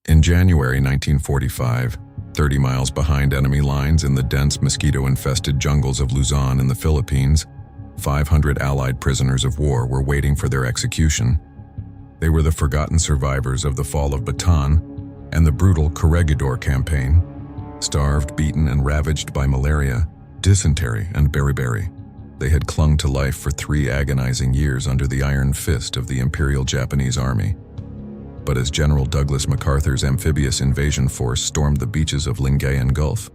In January 1945, 30 miles behind enemy lines in the dense mosquito-infested jungles of Luzon in the Philippines, 500 Allied prisoners of war were waiting for their execution. They were the forgotten survivors of the fall of Bataan and the brutal Corregidor campaign, starved, beaten, and ravaged by malaria, dysentery, and beriberi. They had clung to life for 3 agonizing years under the iron fist of the Imperial Japanese Army. But as General Douglas MacArthur's amphibious invasion force stormed the beaches of Lingayen Gulf,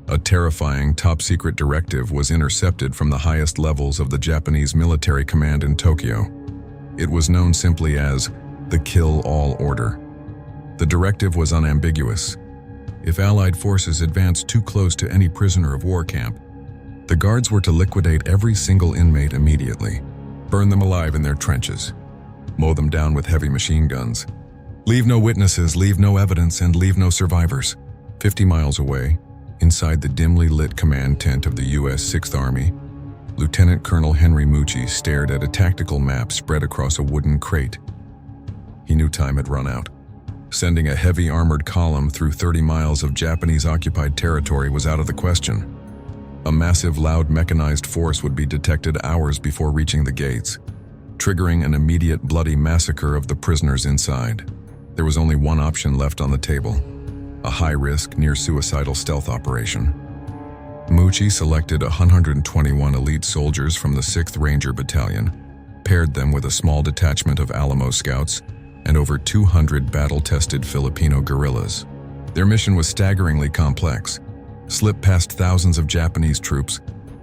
a terrifying top-secret directive was intercepted from the highest levels of the Japanese military command in Tokyo. It was known simply as the Kill-All Order. The directive was unambiguous. If Allied forces advanced too close to any prisoner of war camp, the guards were to liquidate every single inmate immediately, burn them alive in their trenches, mow them down with heavy machine guns, leave no witnesses, leave no evidence, and leave no survivors. 50 miles away, inside the dimly lit command tent of the U.S. 6th Army, Lieutenant Colonel Henry Mucci stared at a tactical map spread across a wooden crate. He knew time had run out. Sending a heavy armored column through 30 miles of Japanese-occupied territory was out of the question. A massive, loud mechanized force would be detected hours before reaching the gates, triggering an immediate bloody massacre of the prisoners inside. There was only one option left on the table: a high-risk, near-suicidal stealth operation. Mucci selected 121 elite soldiers from the 6th Ranger Battalion, paired them with a small detachment of Alamo Scouts, and over 200 battle-tested Filipino guerrillas. Their mission was staggeringly complex: slip past thousands of Japanese troops,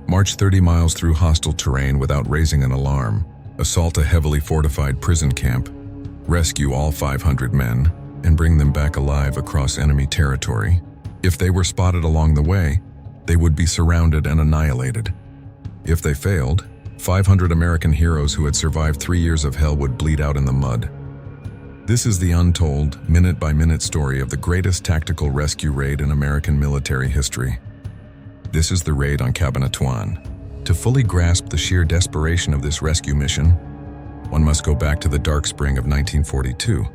march 30 miles through hostile terrain without raising an alarm, assault a heavily fortified prison camp, rescue all 500 men, and bring them back alive across enemy territory. If they were spotted along the way, they would be surrounded and annihilated. If they failed, 500 American heroes who had survived 3 years of hell would bleed out in the mud. This is the untold, minute-by-minute story of the greatest tactical rescue raid in American military history. This is the raid on Cabanatuan. To fully grasp the sheer desperation of this rescue mission, one must go back to the dark spring of 1942,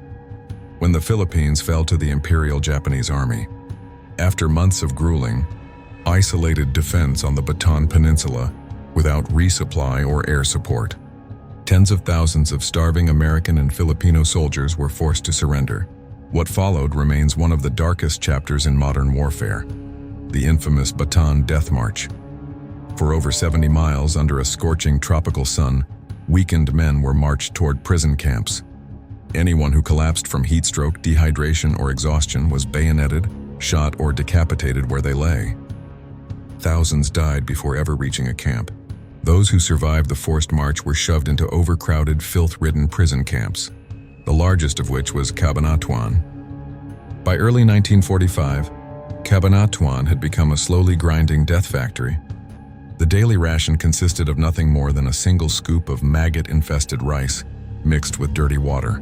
when the Philippines fell to the Imperial Japanese Army. After months of grueling, isolated defense on the Bataan Peninsula without resupply or air support, tens of thousands of starving American and Filipino soldiers were forced to surrender. What followed remains one of the darkest chapters in modern warfare: the infamous Bataan Death March. For over 70 miles under a scorching tropical sun, weakened men were marched toward prison camps. Anyone who collapsed from heat stroke, dehydration, or exhaustion was bayoneted, shot, or decapitated where they lay. Thousands died before ever reaching a camp. Those who survived the forced march were shoved into overcrowded, filth-ridden prison camps, the largest of which was Cabanatuan. By early 1945, Cabanatuan had become a slowly grinding death factory. The daily ration consisted of nothing more than a single scoop of maggot-infested rice mixed with dirty water.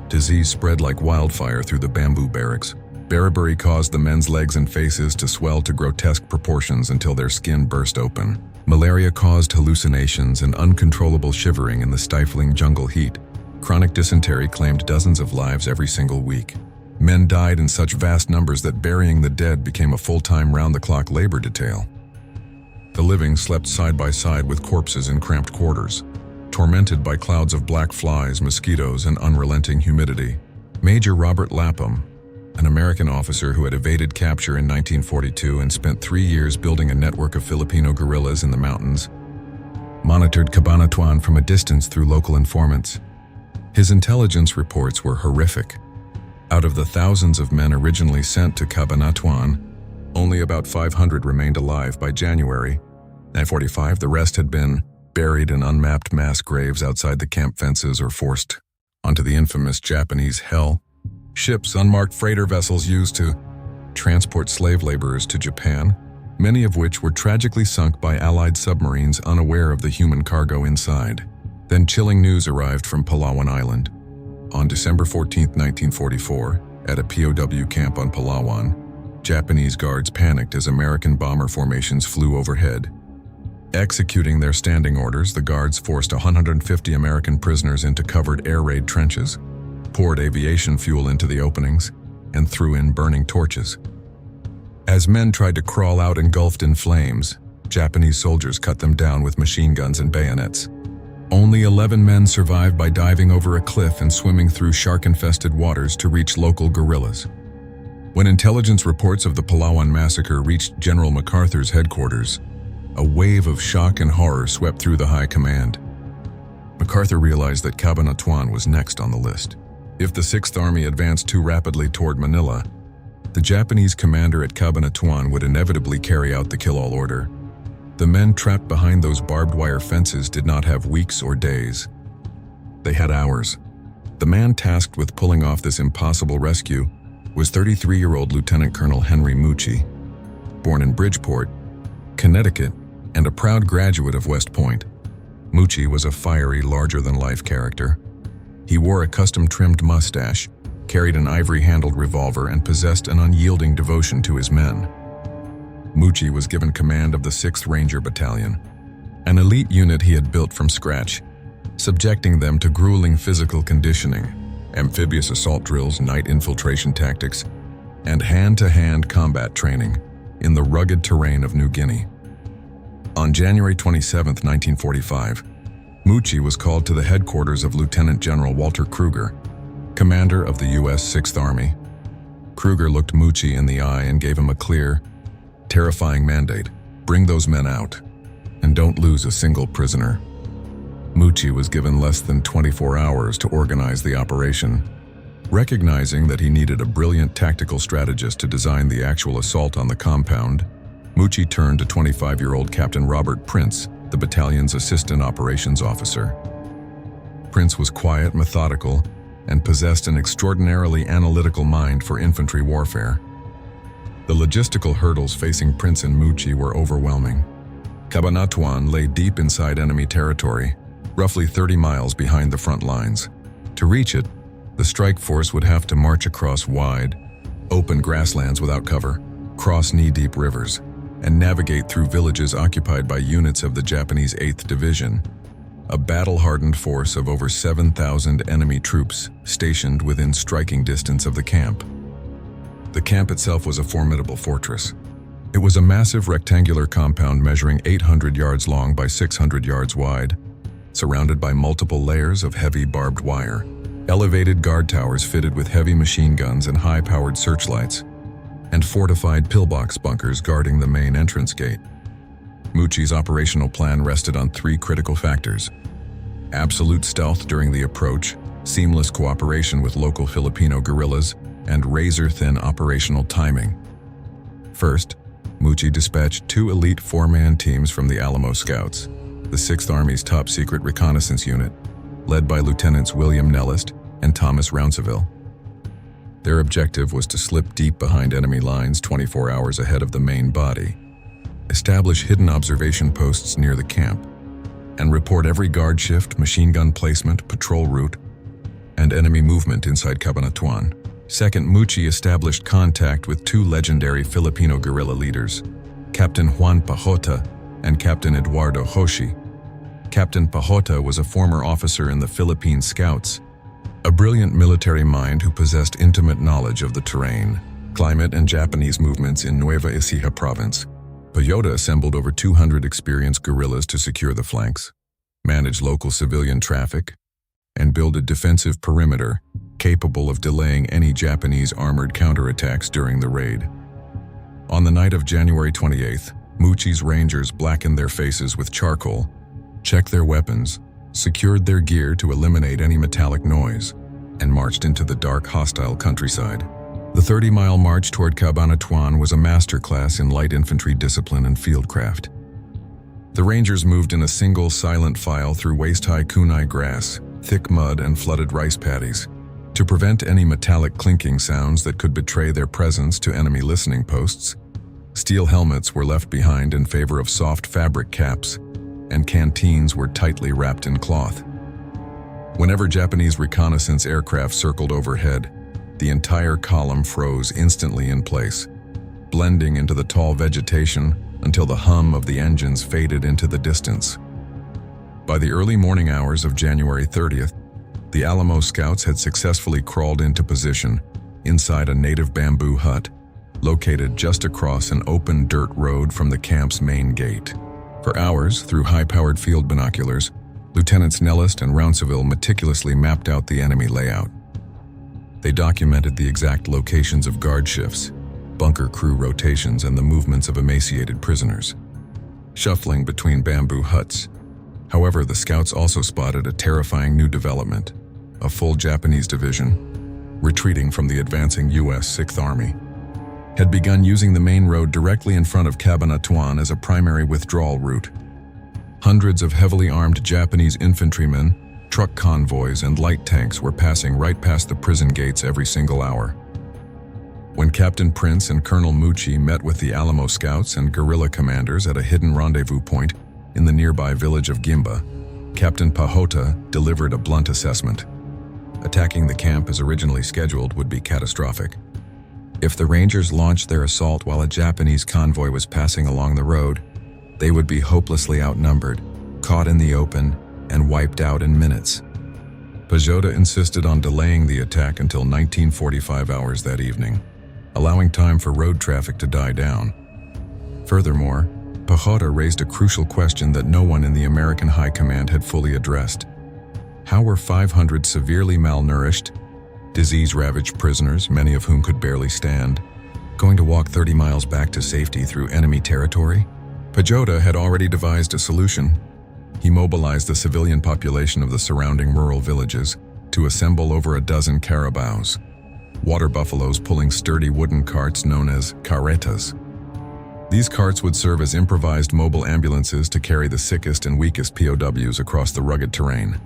Disease spread like wildfire through the bamboo barracks. Beriberi caused the men's legs and faces to swell to grotesque proportions until their skin burst open. Malaria caused hallucinations and uncontrollable shivering in the stifling jungle heat. Chronic dysentery claimed dozens of lives every single week. Men died in such vast numbers that burying the dead became a full-time, round-the-clock labor detail. The living slept side by side with corpses in cramped quarters, tormented by clouds of black flies, mosquitoes, and unrelenting humidity. Major Robert Lapham, an American officer who had evaded capture in 1942 and spent 3 years building a network of Filipino guerrillas in the mountains, monitored Cabanatuan from a distance through local informants. His intelligence reports were horrific. Out of the thousands of men originally sent to Cabanatuan, only about 500 remained alive by January 1945. The rest had been buried in unmapped mass graves outside the camp fences or forced onto the infamous Japanese hell. Ships, unmarked freighter vessels used to transport slave laborers to Japan, many of which were tragically sunk by Allied submarines unaware of the human cargo inside. Then chilling news arrived from Palawan Island. On December 14, 1944, at a POW camp on Palawan, Japanese guards panicked as American bomber formations flew overhead. Executing their standing orders, the guards forced 150 American prisoners into covered air raid trenches. poured aviation fuel into the openings, and threw in burning torches. As men tried to crawl out engulfed in flames, Japanese soldiers cut them down with machine guns and bayonets. Only 11 men survived by diving over a cliff and swimming through shark-infested waters to reach local guerrillas. When intelligence reports of the Palawan massacre reached General MacArthur's headquarters, a wave of shock and horror swept through the high command. MacArthur realized that Cabanatuan was next on the list. If the 6th Army advanced too rapidly toward Manila, the Japanese commander at Cabanatuan would inevitably carry out the kill-all order. The men trapped behind those barbed wire fences did not have weeks or days. They had hours. The man tasked with pulling off this impossible rescue was 33-year-old Lieutenant Colonel Henry Mucci. Born in Bridgeport, Connecticut, and a proud graduate of West Point, Mucci was a fiery, larger-than-life character. He wore a custom-trimmed mustache, carried an ivory-handled revolver, and possessed an unyielding devotion to his men. Mucci was given command of the 6th Ranger Battalion, an elite unit he had built from scratch, subjecting them to grueling physical conditioning, amphibious assault drills, night infiltration tactics, and hand-to-hand combat training in the rugged terrain of New Guinea. On January 27, 1945, Mucci was called to the headquarters of Lieutenant General Walter Kruger, commander of the U.S. 6th Army. Kruger looked Mucci in the eye and gave him a clear, terrifying mandate: bring those men out, and don't lose a single prisoner. Mucci was given less than 24 hours to organize the operation. Recognizing that he needed a brilliant tactical strategist to design the actual assault on the compound, Mucci turned to 25-year-old Captain Robert Prince, the battalion's assistant operations officer. Prince was quiet, methodical, and possessed an extraordinarily analytical mind for infantry warfare. The logistical hurdles facing Prince and Mucci were overwhelming. Cabanatuan lay deep inside enemy territory, roughly 30 miles behind the front lines. To reach it, the strike force would have to march across wide, open grasslands without cover, cross knee-deep rivers, and navigate through villages occupied by units of the Japanese 8th Division, a battle-hardened force of over 7,000 enemy troops stationed within striking distance of the camp. The camp itself was a formidable fortress. It was a massive rectangular compound measuring 800 yards long by 600 yards wide, surrounded by multiple layers of heavy barbed wire, elevated guard towers fitted with heavy machine guns and high-powered searchlights, and fortified pillbox bunkers guarding the main entrance gate. Mucci's operational plan rested on 3 critical factors: absolute stealth during the approach, seamless cooperation with local Filipino guerrillas, and razor-thin operational timing. First, Mucci dispatched 2 elite 4-man teams from the Alamo Scouts, the 6th Army's top-secret reconnaissance unit, led by Lieutenants William Nellist and Thomas Rounceville. Their objective was to slip deep behind enemy lines 24 hours ahead of the main body, establish hidden observation posts near the camp, and report every guard shift, machine gun placement, patrol route, and enemy movement inside Cabanatuan. Second, Mucci established contact with 2 legendary Filipino guerrilla leaders, Captain Juan Pajota and Captain Eduardo Hoshi. Captain Pajota was a former officer in the Philippine Scouts, a brilliant military mind who possessed intimate knowledge of the terrain, climate, and Japanese movements in Nueva Ecija province. Pajota assembled over 200 experienced guerrillas to secure the flanks, manage local civilian traffic, and build a defensive perimeter capable of delaying any Japanese armored counterattacks during the raid. On the night of January 28th, Mucci's Rangers blackened their faces with charcoal, checked their weapons, secured their gear to eliminate any metallic noise, and marched into the dark, hostile countryside. The 30-mile march toward Cabanatuan was a masterclass in light infantry discipline and fieldcraft. The Rangers moved in a single, silent file through waist-high kunai grass, thick mud, and flooded rice paddies. To prevent any metallic clinking sounds that could betray their presence to enemy listening posts, steel helmets were left behind in favor of soft fabric caps, and canteens were tightly wrapped in cloth. Whenever Japanese reconnaissance aircraft circled overhead, the entire column froze instantly in place, blending into the tall vegetation until the hum of the engines faded into the distance. By the early morning hours of January 30th, The Alamo scouts had successfully crawled into position inside a native bamboo hut located just across an open dirt road from the camp's main gate. For hours, through high-powered field binoculars, Lieutenants Nellist and Rounceville meticulously mapped out the enemy layout. They documented the exact locations of guard shifts, bunker crew rotations, and the movements of emaciated prisoners, shuffling between bamboo huts. However, the scouts also spotted a terrifying new development: a full Japanese division, retreating from the advancing U.S. 6th Army, had begun using the main road directly in front of Cabanatuan as a primary withdrawal route. Hundreds of heavily armed Japanese infantrymen, truck convoys, and light tanks were passing right past the prison gates every single hour. When Captain Prince and Colonel Mucci met with the Alamo scouts and guerrilla commanders at a hidden rendezvous point in the nearby village of Gimba, Captain Pahota delivered a blunt assessment. Attacking the camp as originally scheduled would be catastrophic. If the Rangers launched their assault while a Japanese convoy was passing along the road, they would be hopelessly outnumbered, caught in the open, and wiped out in minutes. Pahota insisted on delaying the attack until 1945 hours that evening, allowing time for road traffic to die down. Furthermore, Pahota raised a crucial question that no one in the American High Command had fully addressed. How were 500 severely malnourished, disease-ravaged prisoners, many of whom could barely stand, going to walk 30 miles back to safety through enemy territory? Pahota had already devised a solution. He mobilized the civilian population of the surrounding rural villages to assemble over a dozen carabaos, water buffaloes pulling sturdy wooden carts known as carretas. These carts would serve as improvised mobile ambulances to carry the sickest and weakest POWs across the rugged terrain.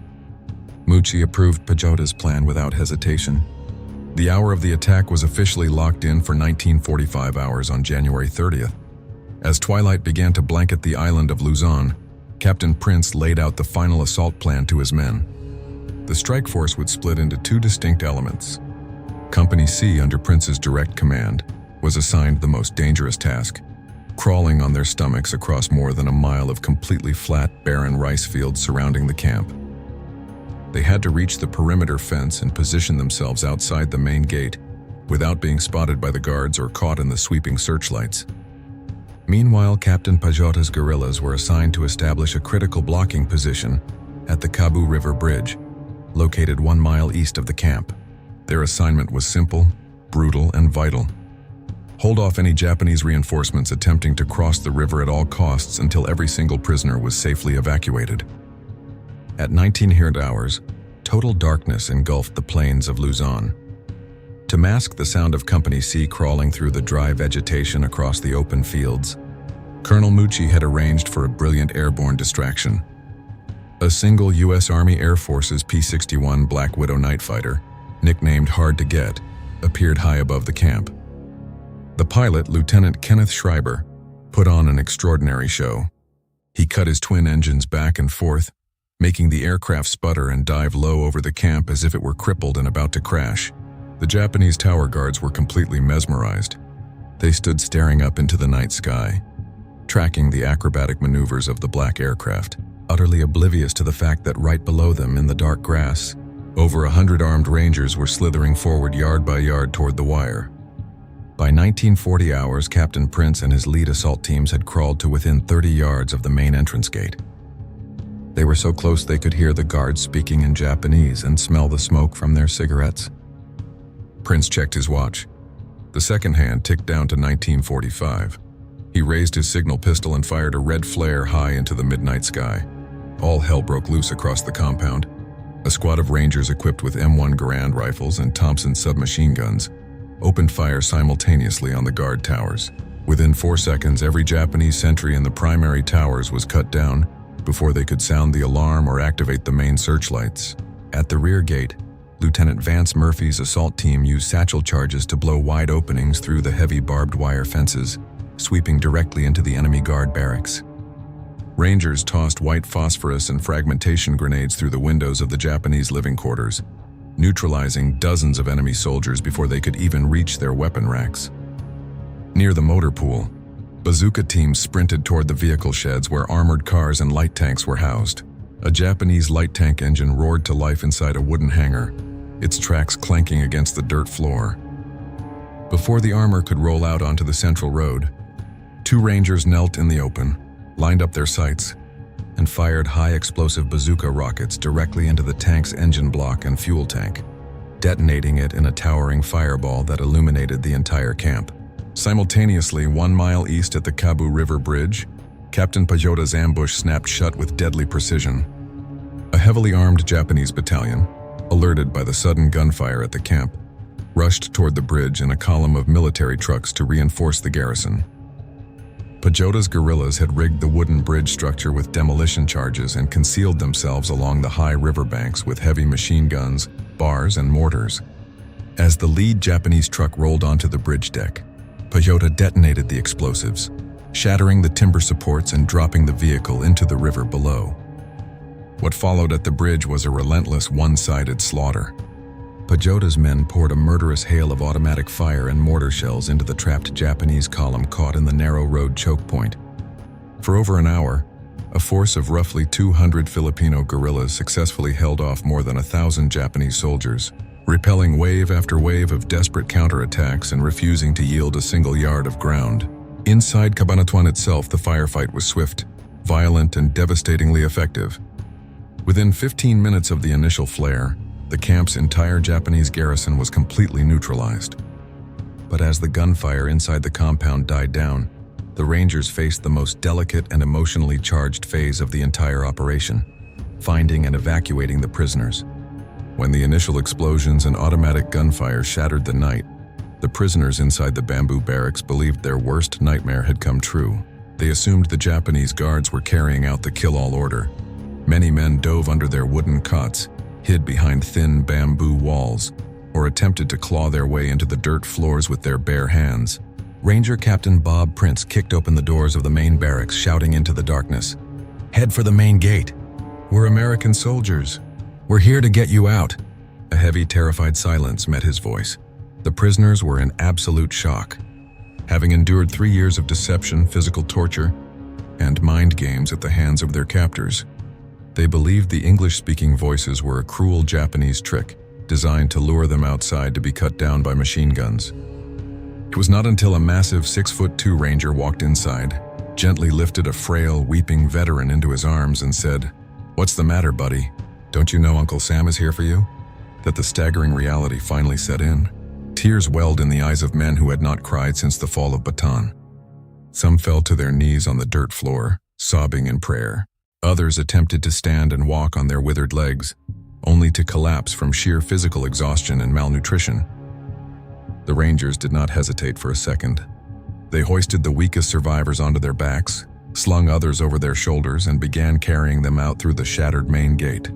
Mucci approved Pahota's plan without hesitation. The hour of the attack was officially locked in for 1945 hours on January 30th. As twilight began to blanket the island of Luzon, Captain Prince laid out the final assault plan to his men. The strike force would split into two distinct elements. Company C, under Prince's direct command, was assigned the most dangerous task: crawling on their stomachs across more than a mile of completely flat, barren rice fields surrounding the camp. They had to reach the perimeter fence and position themselves outside the main gate without being spotted by the guards or caught in the sweeping searchlights. Meanwhile, Captain Pahota's guerrillas were assigned to establish a critical blocking position at the Cabu River Bridge, located 1 mile east of the camp. Their assignment was simple, brutal, and vital. Hold off any Japanese reinforcements attempting to cross the river at all costs until every single prisoner was safely evacuated. At 1900 hours, total darkness engulfed the plains of Luzon. To mask the sound of Company C crawling through the dry vegetation across the open fields, Colonel Mucci had arranged for a brilliant airborne distraction. A single U.S. Army Air Force's P-61 Black Widow night fighter, nicknamed Hard to Get, appeared high above the camp. The pilot, Lieutenant Kenneth Schreiber, put on an extraordinary show. He cut his twin engines back and forth, making the aircraft sputter and dive low over the camp as if it were crippled and about to crash. The Japanese tower guards were completely mesmerized. They stood staring up into the night sky, tracking the acrobatic maneuvers of the black aircraft, utterly oblivious to the fact that right below them in the dark grass, over 100 armed Rangers were slithering forward yard by yard toward the wire. By 1940 hours, Captain Prince and his lead assault teams had crawled to within 30 yards of the main entrance gate. They were so close they could hear the guards speaking in Japanese and smell the smoke from their cigarettes. Prince checked his watch. The second hand ticked down to 1945. He raised his signal pistol and fired a red flare high into the midnight sky. All hell broke loose across the compound. A squad of Rangers equipped with M1 Garand rifles and Thompson submachine guns opened fire simultaneously on the guard towers. Within 4 seconds, every Japanese sentry in the primary towers was cut down before they could sound the alarm or activate the main searchlights. At the rear gate, Lieutenant Vance Murphy's assault team used satchel charges to blow wide openings through the heavy barbed wire fences, sweeping directly into the enemy guard barracks. Rangers tossed white phosphorus and fragmentation grenades through the windows of the Japanese living quarters, neutralizing dozens of enemy soldiers before they could even reach their weapon racks. Near the motor pool, bazooka teams sprinted toward the vehicle sheds where armored cars and light tanks were housed. A Japanese light tank engine roared to life inside a wooden hangar, its tracks clanking against the dirt floor. Before the armor could roll out onto the central road, two Rangers knelt in the open, lined up their sights, and fired high-explosive bazooka rockets directly into the tank's engine block and fuel tank, detonating it in a towering fireball that illuminated the entire camp. Simultaneously, 1 mile east at the Cabu River Bridge, Captain Pajota's ambush snapped shut with deadly precision. A heavily armed Japanese battalion, alerted by the sudden gunfire at the camp, rushed toward the bridge in a column of military trucks to reinforce the garrison. Pajota's guerrillas had rigged the wooden bridge structure with demolition charges and concealed themselves along the high riverbanks with heavy machine guns, bars, and mortars. As the lead Japanese truck rolled onto the bridge deck, Pajota detonated the explosives, shattering the timber supports and dropping the vehicle into the river below. What followed at the bridge was a relentless one-sided slaughter. Pajota's men poured a murderous hail of automatic fire and mortar shells into the trapped Japanese column caught in the narrow road choke point. For over an hour, a force of roughly 200 Filipino guerrillas successfully held off more than 1,000 Japanese soldiers, repelling wave after wave of desperate counterattacks and refusing to yield a single yard of ground. Inside Cabanatuan itself, the firefight was swift, violent, and devastatingly effective. Within 15 minutes of the initial flare, the camp's entire Japanese garrison was completely neutralized. But as the gunfire inside the compound died down, the Rangers faced the most delicate and emotionally charged phase of the entire operation, finding and evacuating the prisoners. When the initial explosions and automatic gunfire shattered the night, the prisoners inside the bamboo barracks believed their worst nightmare had come true. They assumed the Japanese guards were carrying out the kill-all order. Many men dove under their wooden cots, hid behind thin bamboo walls, or attempted to claw their way into the dirt floors with their bare hands. Ranger Captain Bob Prince kicked open the doors of the main barracks, shouting into the darkness, "Head for the main gate. We're American soldiers. We're here to get you out." A heavy, terrified silence met his voice. The prisoners were in absolute shock. Having endured 3 years of deception, physical torture, and mind games at the hands of their captors, they believed the English-speaking voices were a cruel Japanese trick designed to lure them outside to be cut down by machine guns. It was not until a massive 6'2" Ranger walked inside, gently lifted a frail, weeping veteran into his arms and said, "What's the matter, buddy? Don't you know Uncle Sam is here for you?" That the staggering reality finally set in. Tears welled in the eyes of men who had not cried since the fall of Bataan. Some fell to their knees on the dirt floor, sobbing in prayer. Others attempted to stand and walk on their withered legs, only to collapse from sheer physical exhaustion and malnutrition. The Rangers did not hesitate for a second. They hoisted the weakest survivors onto their backs, slung others over their shoulders, and began carrying them out through the shattered main gate.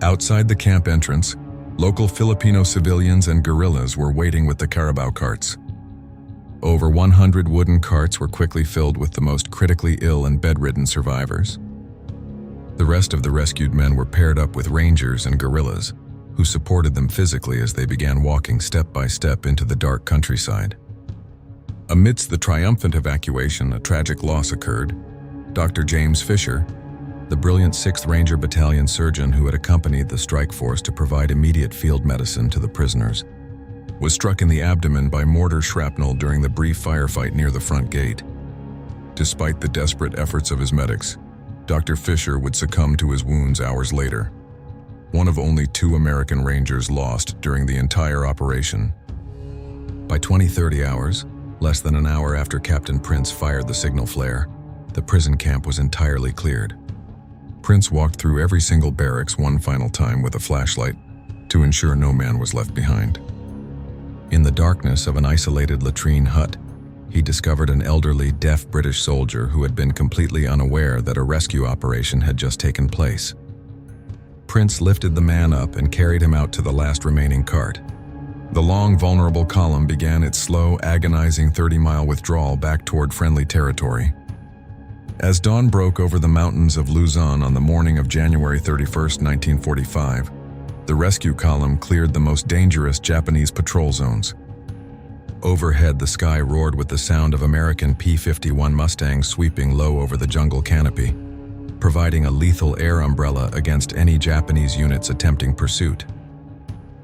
Outside the camp entrance, local Filipino civilians and guerrillas were waiting with the carabao carts. Over 100 wooden carts were quickly filled with the most critically ill and bedridden survivors. The rest of the rescued men were paired up with Rangers and guerrillas, who supported them physically as they began walking step by step into the dark countryside. Amidst the triumphant evacuation, a tragic loss occurred. Dr. James Fisher, the brilliant 6th Ranger Battalion surgeon who had accompanied the strike force to provide immediate field medicine to the prisoners, was struck in the abdomen by mortar shrapnel during the brief firefight near the front gate. Despite the desperate efforts of his medics, Dr. Fisher would succumb to his wounds hours later, one of only 2 American Rangers lost during the entire operation. By 20:30 hours, less than an hour after Captain Prince fired the signal flare, the prison camp was entirely cleared. Prince walked through every single barracks one final time with a flashlight to ensure no man was left behind. In the darkness of an isolated latrine hut, he discovered an elderly, deaf British soldier who had been completely unaware that a rescue operation had just taken place. Prince lifted the man up and carried him out to the last remaining cart. The long, vulnerable column began its slow, agonizing 30-mile withdrawal back toward friendly territory. As dawn broke over the mountains of Luzon on the morning of January 31, 1945, the rescue column cleared the most dangerous Japanese patrol zones. Overhead, the sky roared with the sound of American P-51 Mustangs sweeping low over the jungle canopy. providing a lethal air umbrella against any Japanese units attempting pursuit.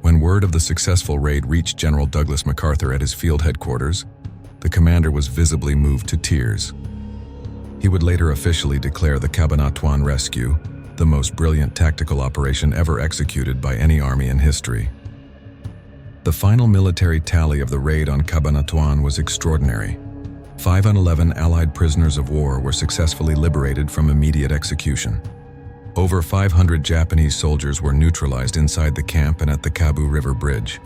When word of the successful raid reached General Douglas MacArthur at his field headquarters, the commander was visibly moved to tears. He would later officially declare the Cabanatuan rescue the most brilliant tactical operation ever executed by any army in history. The final military tally of the raid on Cabanatuan was extraordinary. 511 Allied prisoners of war were successfully liberated from immediate execution. Over 500 Japanese soldiers were neutralized inside the camp and at the Cabu River Bridge.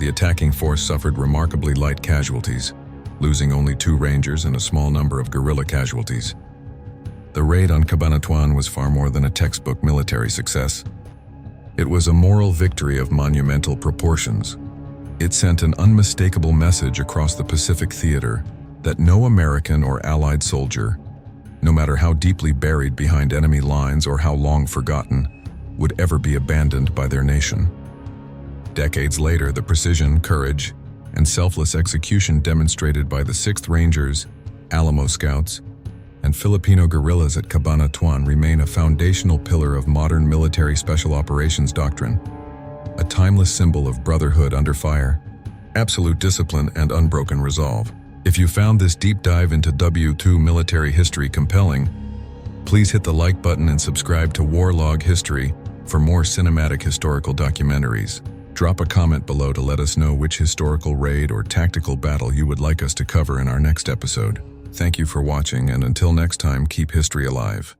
The attacking force suffered remarkably light casualties, losing only 2 Rangers and a small number of guerrilla casualties. The raid on Cabanatuan was far more than a textbook military success. It was a moral victory of monumental proportions. It sent an unmistakable message across the Pacific theater that no American or Allied soldier, no matter how deeply buried behind enemy lines or how long forgotten, would ever be abandoned by their nation. Decades later, the precision, courage, and selfless execution demonstrated by the 6th Rangers, Alamo Scouts, and Filipino guerrillas at Cabanatuan remain a foundational pillar of modern military special operations doctrine, a timeless symbol of brotherhood under fire, absolute discipline, and unbroken resolve. If you found this deep dive into WWII military history compelling, please hit the like button and subscribe to Warlog History for more cinematic historical documentaries. Drop a comment below to let us know which historical raid or tactical battle you would like us to cover in our next episode. Thank you for watching, and until next time, keep history alive.